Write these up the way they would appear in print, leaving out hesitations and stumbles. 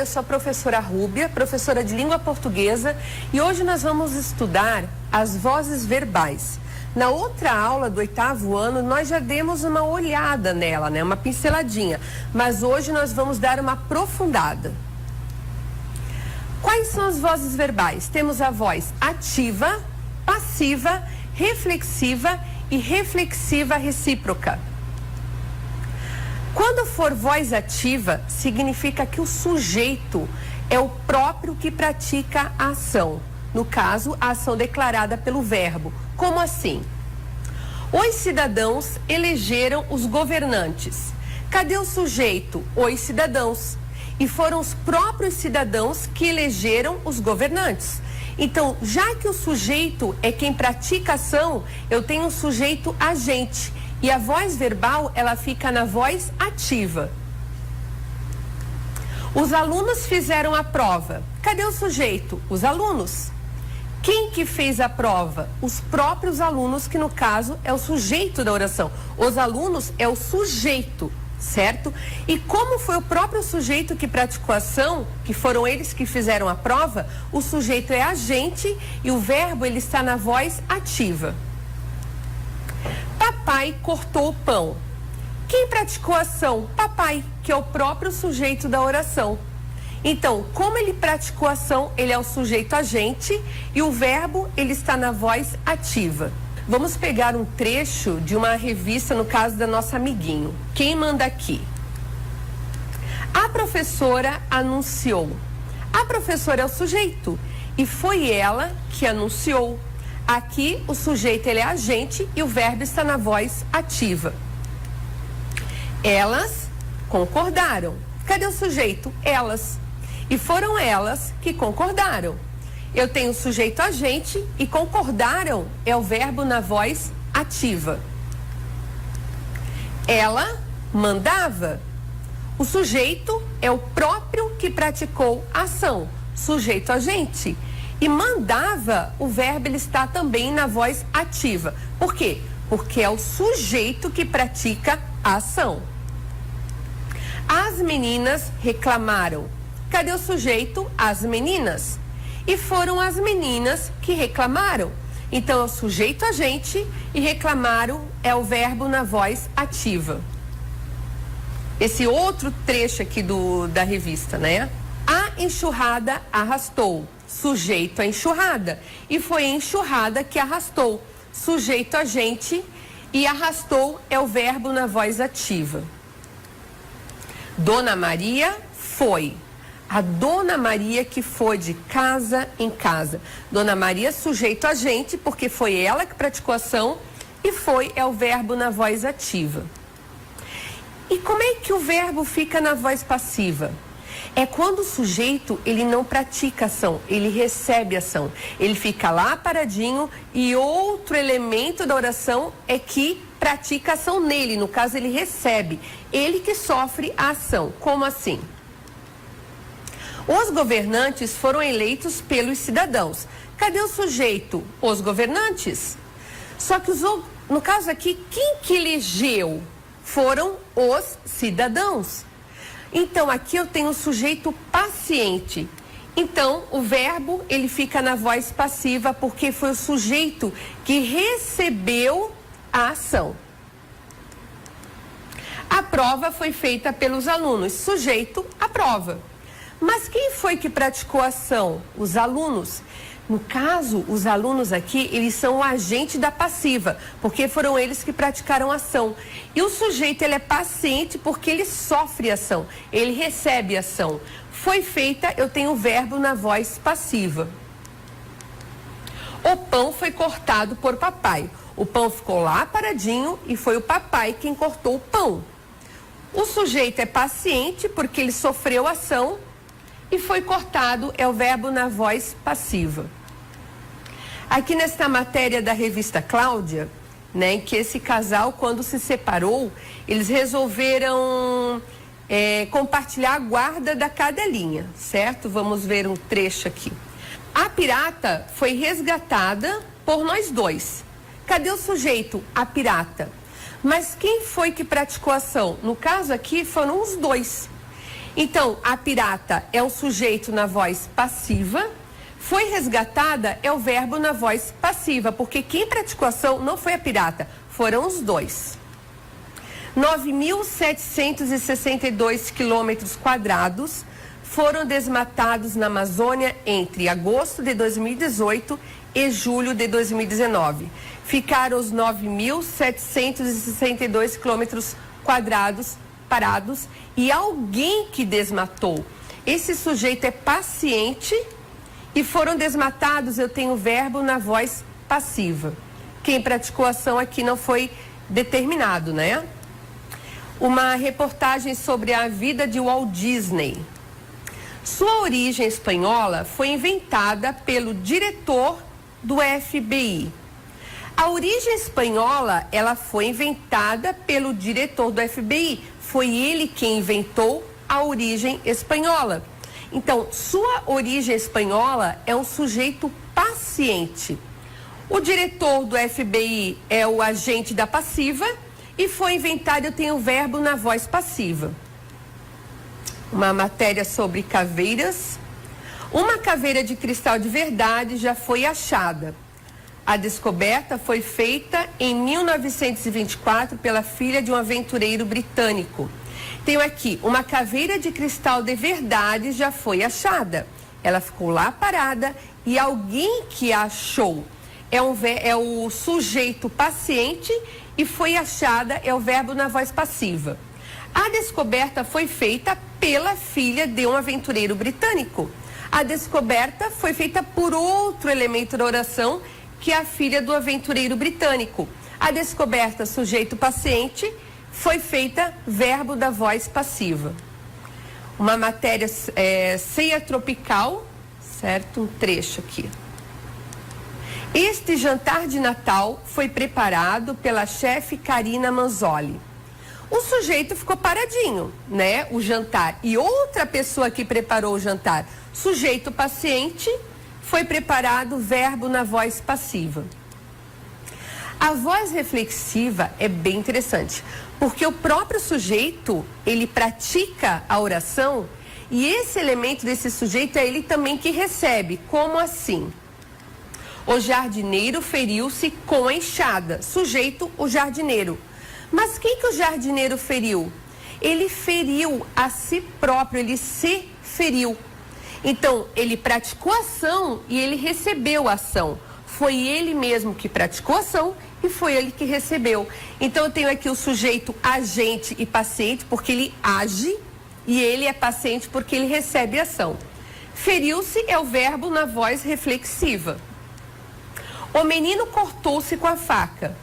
eu sou a professora Rúbia, professora de língua portuguesa, e hoje nós vamos estudar as vozes verbais. Na outra aula do 8º ano, nós já demos uma olhada nela, né? Uma pinceladinha, mas hoje nós vamos dar uma aprofundada. Quais são as vozes verbais? Temos a voz ativa, passiva, reflexiva e reflexiva recíproca. Quando for voz ativa, significa que o sujeito é o próprio que pratica a ação. No caso, a ação declarada pelo verbo. Como assim? Os cidadãos elegeram os governantes. Cadê o sujeito? Os cidadãos. E foram os próprios cidadãos que elegeram os governantes. Então, já que o sujeito é quem pratica a ação, eu tenho um sujeito agente. E a voz verbal, ela fica na voz ativa. Os alunos fizeram a prova. Cadê o sujeito? Os alunos. Quem que fez a prova? Os próprios alunos, que no caso é o sujeito da oração. Os alunos é o sujeito, certo? E como foi o próprio sujeito que praticou a ação, que foram eles que fizeram a prova, o sujeito é agente e o verbo ele está na voz ativa. Papai cortou o pão. Quem praticou a ação? Papai, que é o próprio sujeito da oração. Então, como ele praticou a ação, ele é o sujeito agente e o verbo, ele está na voz ativa. Vamos pegar um trecho de uma revista, no caso da nossa amiguinho. Quem manda aqui? A professora anunciou. A professora é o sujeito e foi ela que anunciou. Aqui o sujeito ele é agente e o verbo está na voz ativa. Elas concordaram. Cadê o sujeito? Elas. E foram elas que concordaram. Eu tenho o sujeito agente e concordaram é o verbo na voz ativa. Ela mandava. O sujeito é o próprio que praticou a ação. Sujeito agente. E mandava, o verbo ele está também na voz ativa. Por quê? Porque é o sujeito que pratica a ação. As meninas reclamaram. Cadê o sujeito? As meninas. E foram as meninas que reclamaram. Então é o sujeito agente e reclamaram é o verbo na voz ativa. Esse outro trecho aqui da revista, né? A enxurrada arrastou. Sujeito a enxurrada. E foi a enxurrada que arrastou. Sujeito agente e arrastou é o verbo na voz ativa. Dona Maria foi. A Dona Maria que foi de casa em casa. Dona Maria sujeito agente porque foi ela que praticou a ação e foi é o verbo na voz ativa. E como é que o verbo fica na voz passiva? É quando o sujeito, ele não pratica ação, ele recebe ação. Ele fica lá paradinho e outro elemento da oração é que pratica ação nele. No caso, ele recebe. Ele que sofre a ação. Como assim? Os governantes foram eleitos pelos cidadãos. Cadê o sujeito? Os governantes. Só que, no caso aqui, quem que elegeu? Foram os cidadãos. Então, aqui eu tenho o sujeito paciente. Então, o verbo, ele fica na voz passiva porque foi o sujeito que recebeu a ação. A prova foi feita pelos alunos. Sujeito, a prova. Mas quem foi que praticou a ação? Os alunos. No caso, os alunos aqui, eles são o agente da passiva, porque foram eles que praticaram a ação. E o sujeito, ele é paciente porque ele sofre a ação, ele recebe a ação. Foi feita, eu tenho o verbo na voz passiva. O pão foi cortado por papai. O pão ficou lá paradinho e foi o papai quem cortou o pão. O sujeito é paciente porque ele sofreu a ação e foi cortado, é o verbo na voz passiva. Aqui nesta matéria da revista Cláudia, né, que esse casal, quando se separou, eles resolveram compartilhar a guarda da cadelinha, certo? Vamos ver um trecho aqui. A pirata foi resgatada por nós dois. Cadê o sujeito? A pirata. Mas quem foi que praticou a ação? No caso aqui foram os dois. Então, a pirata é o sujeito na voz passiva, foi resgatada é o verbo na voz passiva, porque quem praticou a ação não foi a pirata, foram os dois. 9.762 quilômetros quadrados foram desmatados na Amazônia entre agosto de 2018 e julho de 2019. Ficaram os 9.762 quilômetros quadrados parados e alguém que desmatou. Esse sujeito é paciente e foram desmatados, eu tenho o verbo na voz passiva. Quem praticou a ação aqui não foi determinado, né? Uma reportagem sobre a vida de Walt Disney. Sua origem espanhola foi inventada pelo diretor do FBI. A origem espanhola, ela foi inventada pelo diretor do FBI. Foi ele quem inventou a origem espanhola. Então, sua origem espanhola é um sujeito paciente. O diretor do FBI é o agente da passiva e foi inventado, eu tenho o verbo na voz passiva. Uma matéria sobre caveiras. Uma caveira de cristal de verdade já foi achada. A descoberta foi feita em 1924 pela filha de um aventureiro britânico. Tenho aqui, uma caveira de cristal de verdade já foi achada. Ela ficou lá parada e alguém que a achou é o sujeito paciente e foi achada é o verbo na voz passiva. A descoberta foi feita pela filha de um aventureiro britânico. A descoberta foi feita por outro elemento da oração, que é a filha do aventureiro britânico. A descoberta, sujeito paciente, foi feita verbo da voz passiva. Uma matéria ceia tropical, certo? Um trecho aqui. Este jantar de Natal foi preparado pela chefe Karina Manzoli. O sujeito ficou paradinho, né? O jantar. E outra pessoa que preparou o jantar, sujeito paciente, foi preparado verbo na voz passiva. A voz reflexiva é bem interessante, porque o próprio sujeito, ele pratica a oração e esse elemento desse sujeito é ele também que recebe. Como assim? O jardineiro feriu-se com a enxada. Sujeito, o jardineiro. Mas quem que o jardineiro feriu? Ele feriu a si próprio, ele se feriu. Então, ele praticou a ação e ele recebeu a ação. Foi ele mesmo que praticou a ação e foi ele que recebeu. Então, eu tenho aqui o sujeito agente e paciente, porque ele age, e ele é paciente porque ele recebe a ação. Feriu-se é o verbo na voz reflexiva. O menino cortou-se com a faca.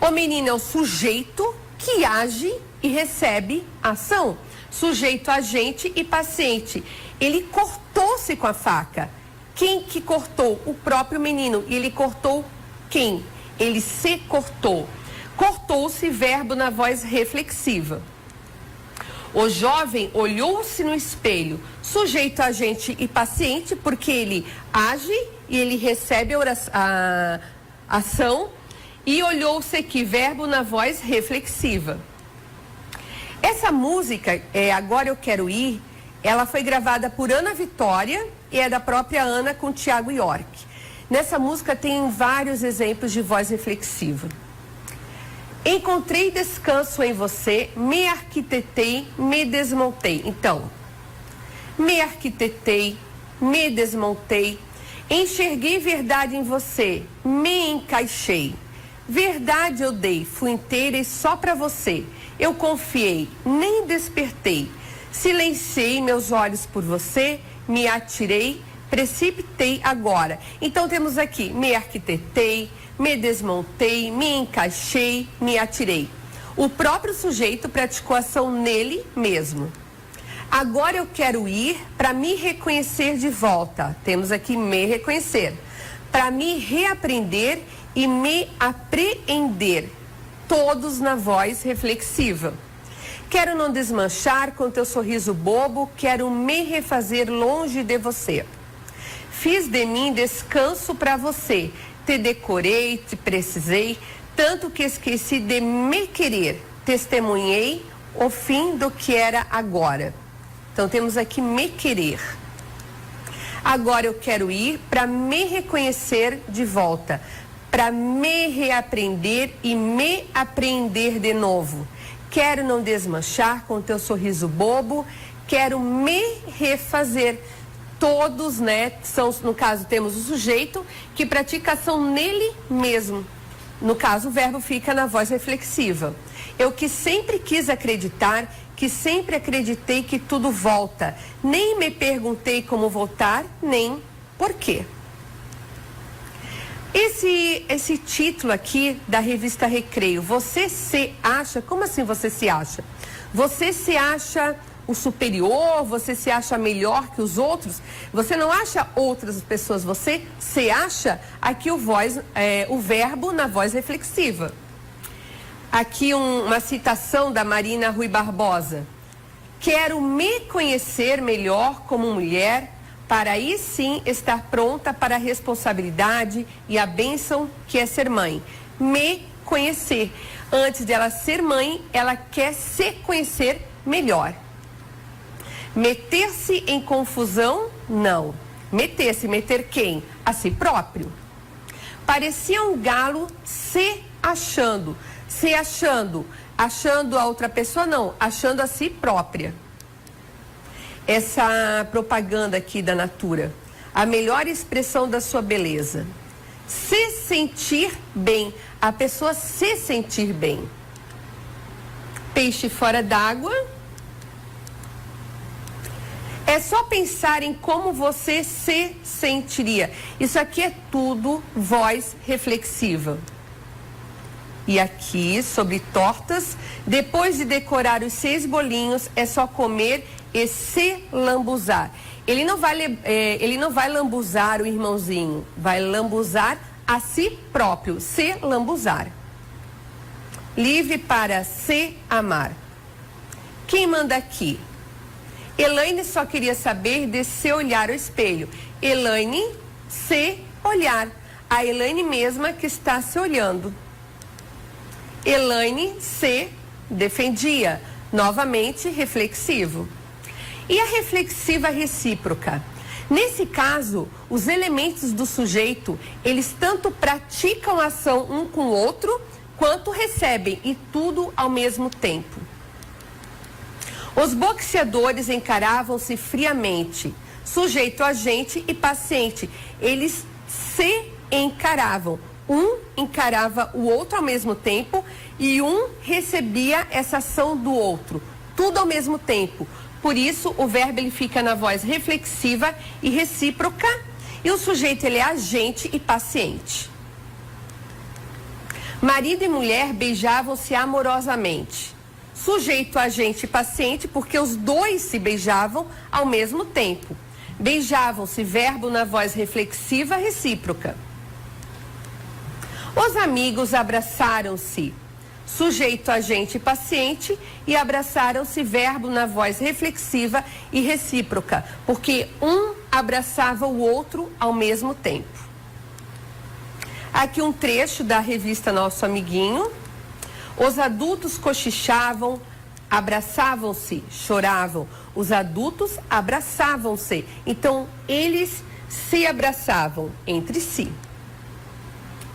O menino é o sujeito que age e recebe a ação. Sujeito, agente e paciente. Ele cortou-se com a faca. Quem que cortou? O próprio menino. E ele cortou quem? Ele se cortou. Cortou-se, verbo na voz reflexiva. O jovem olhou-se no espelho. Sujeito, agente e paciente, porque ele age e ele recebe a ação. E olhou-se aqui, verbo na voz reflexiva. Essa música, Agora Eu Quero Ir, ela foi gravada por Ana Vitória e é da própria Ana com Tiago York. Nessa música tem vários exemplos de voz reflexiva. Encontrei descanso em você, me arquitetei, me desmontei. Então, me arquitetei, me desmontei, enxerguei verdade em você, me encaixei. Verdade eu dei, fui inteira e só pra você. Eu confiei, nem despertei. Silenciei meus olhos por você, me atirei, precipitei agora. Então temos aqui, me arquitetei, me desmontei, me encaixei, me atirei. O próprio sujeito praticou ação nele mesmo. Agora eu quero ir para me reconhecer de volta. Temos aqui me reconhecer. Para me reaprender e me apreender. Todos na voz reflexiva. Quero não desmanchar com teu sorriso bobo, quero me refazer longe de você. Fiz de mim descanso para você, te decorei, te precisei, tanto que esqueci de me querer, testemunhei o fim do que era agora. Então temos aqui me querer. Agora eu quero ir para me reconhecer de volta, para me reaprender e me apreender de novo. Quero não desmanchar com teu sorriso bobo, quero me refazer. Todos, né, são, no caso temos o sujeito que pratica ação nele mesmo. No caso o verbo fica na voz reflexiva. Eu que sempre quis acreditar, que sempre acreditei que tudo volta. Nem me perguntei como voltar, nem por quê. Esse título aqui da revista Recreio, você se acha, como assim você se acha? Você se acha o superior, você se acha melhor que os outros? Você não acha outras pessoas, você se acha aqui o verbo na voz reflexiva. Aqui uma citação da Marina Rui Barbosa. Quero me conhecer melhor como mulher, para aí sim estar pronta para a responsabilidade e a bênção que é ser mãe. Me conhecer. Antes dela ser mãe, ela quer se conhecer melhor. Meter-se em confusão? Não. Meter-se, meter quem? A si próprio. Parecia um galo se achando. Se achando. Achando a outra pessoa? Não. Achando a si própria. Essa propaganda aqui da Natura. A melhor expressão da sua beleza. Se sentir bem. A pessoa se sentir bem. Peixe fora d'água. É só pensar em como você se sentiria. Isso aqui é tudo voz reflexiva. E aqui, sobre tortas, depois de decorar os 6 bolinhos, é só comer e se lambuzar. Ele não vai lambuzar o irmãozinho, vai lambuzar a si próprio, se lambuzar. Livre para se amar. Quem manda aqui? Elaine só queria saber de se olhar ao espelho. Elaine, se olhar. A Elaine mesma que está se olhando. Elaine se defendia. Novamente, reflexivo. E a reflexiva recíproca? Nesse caso, os elementos do sujeito, eles tanto praticam ação um com o outro, quanto recebem, e tudo ao mesmo tempo. Os boxeadores encaravam-se friamente, sujeito agente e paciente. Eles se encaravam. Um encarava o outro ao mesmo tempo e um recebia essa ação do outro. Tudo ao mesmo tempo. Por isso, o verbo ele fica na voz reflexiva e recíproca e o sujeito ele é agente e paciente. Marido e mulher beijavam-se amorosamente. Sujeito, agente e paciente, porque os dois se beijavam ao mesmo tempo. Beijavam-se, verbo na voz reflexiva recíproca. Os amigos abraçaram-se. Sujeito, agente e paciente, e abraçaram-se, verbo na voz reflexiva e recíproca, porque um abraçava o outro ao mesmo tempo. Aqui um trecho da revista Nosso Amiguinho. Os adultos cochichavam, abraçavam-se, choravam. Os adultos abraçavam-se. Então, eles se abraçavam entre si.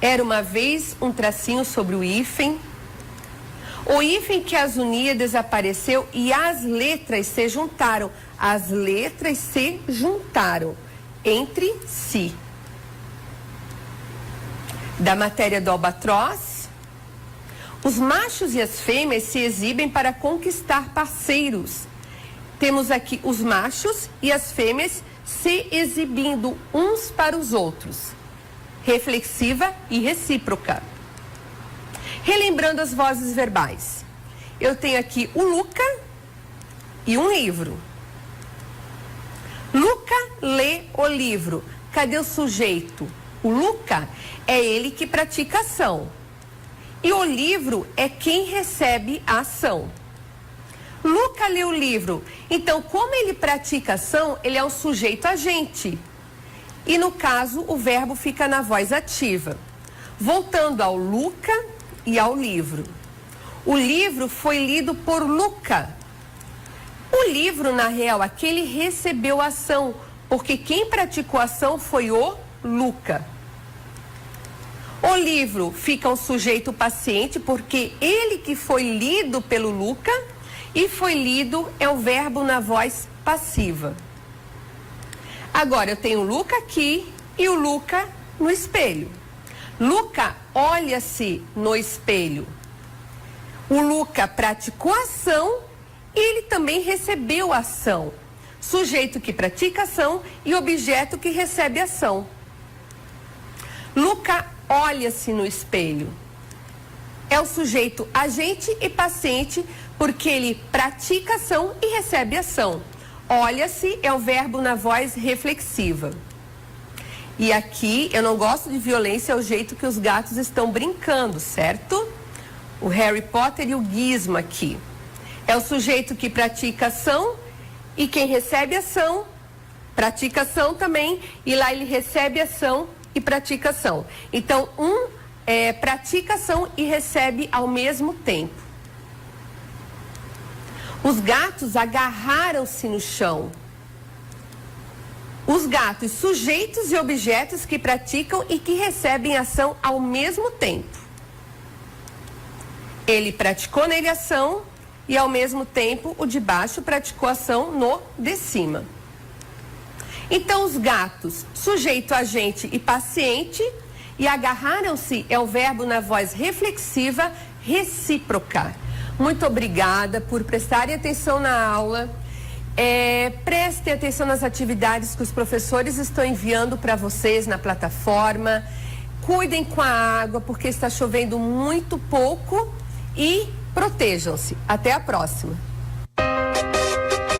Era uma vez um tracinho sobre o hífen. O hífen que as unia desapareceu e as letras se juntaram. As letras se juntaram entre si. Da matéria do Albatroz. Os machos e as fêmeas se exibem para conquistar parceiros. Temos aqui os machos e as fêmeas se exibindo uns para os outros. Reflexiva e recíproca. Relembrando as vozes verbais. Eu tenho aqui o Luca e um livro. Luca lê o livro. Cadê o sujeito? O Luca é ele que pratica ação. E o livro é quem recebe a ação. Luca lê o livro. Então, como ele pratica ação, ele é um sujeito agente. E no caso, o verbo fica na voz ativa. Voltando ao Luca e ao livro. O livro foi lido por Luca. O livro, na real, aquele recebeu ação, porque quem praticou a ação foi o Luca. O livro fica um sujeito paciente, porque ele que foi lido pelo Luca, e foi lido é o verbo na voz passiva. Agora, eu tenho o Luca aqui e o Luca no espelho. Luca olha-se no espelho. O Luca praticou a ação e ele também recebeu a ação. Sujeito que pratica ação e objeto que recebe ação. Luca olha-se no espelho. É o sujeito agente e paciente porque ele pratica ação e recebe ação. Olha-se é o verbo na voz reflexiva. E aqui eu não gosto de violência, é o jeito que os gatos estão brincando, certo? O Harry Potter e o Gizmo aqui. É o sujeito que pratica ação e quem recebe ação, pratica ação também, e lá ele recebe ação e pratica ação. Então, pratica ação e recebe ao mesmo tempo. Os gatos agarraram-se no chão. Os gatos, sujeitos e objetos que praticam e que recebem ação ao mesmo tempo. Ele praticou nele ação e ao mesmo tempo o de baixo praticou ação no de cima. Então os gatos, sujeito, agente e paciente, e agarraram-se é o verbo na voz reflexiva recíproca. Muito obrigada por prestarem atenção na aula. Prestem atenção nas atividades que os professores estão enviando para vocês na plataforma. Cuidem com a água, porque está chovendo muito pouco, e protejam-se. Até a próxima.